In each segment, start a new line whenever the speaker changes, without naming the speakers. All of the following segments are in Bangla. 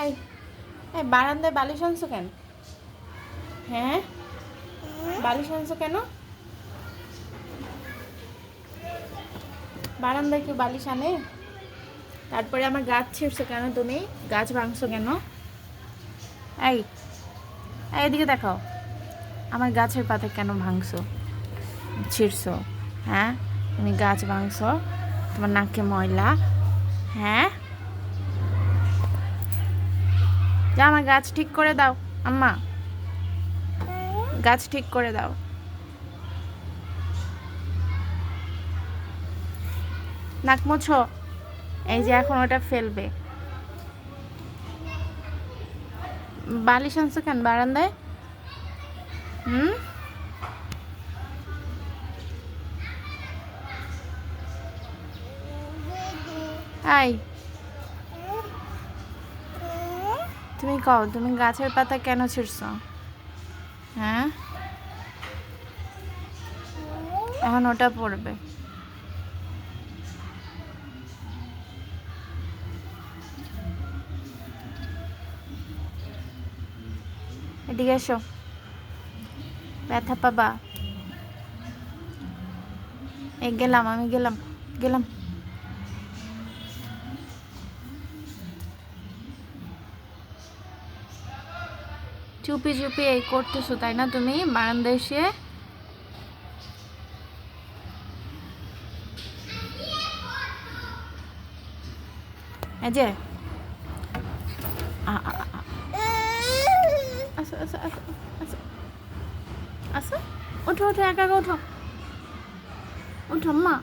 এই এই বারান্দায় বালিশ আনছো কেন? হ্যাঁ, বালিশ আনছো কেন? বারান্দায় কেউ বালিশ আনে? তারপরে আমার গাছ ছিঁড়ছো কেন তুমি? গাছ ভাঙছো কেন? এই এদিকে দেখাও, আমার গাছের পাতা কেন ভাঙছো, ছিঁড়ছো? হ্যাঁ, তুমি গাছ ভাঙছো, তোমার নাকে ময়লা। হ্যাঁ, যা আমার গাছ ঠিক করে দাও। আম্মা, গাছ ঠিক করে দাও। নাক মুছো। এই যে এখন ওটা ফেলবে। বালিশ আনছো কেন বারান্দায়? হুম, আই তুমি কও, তুমি গাছের পাতা কেন ছিঁড়ছো? হ্যাঁ, এখন ওটা পড়বে। এদিকে এসো, ব্যথা পাবা। এই গেলাম, আমি গেলাম, গেলাম। চুপি চুপি এই করতেছো তাই না তুমি বারান্দায় এসে? এই যে আসো আসো আসো আসো আসো, ওঠো ওঠো, একা একা ওঠো, ওঠো মা।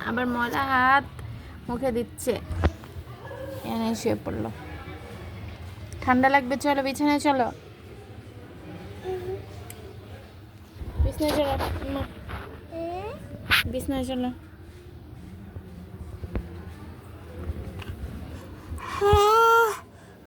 আবার ময়লা হাত মুখে দিচ্ছে, এনে শুয়ে পড়লো। ঠান্ডা লাগবে, চলো বিছানায় চলো, বিছানায় চলো মা, বিছানায় চলো।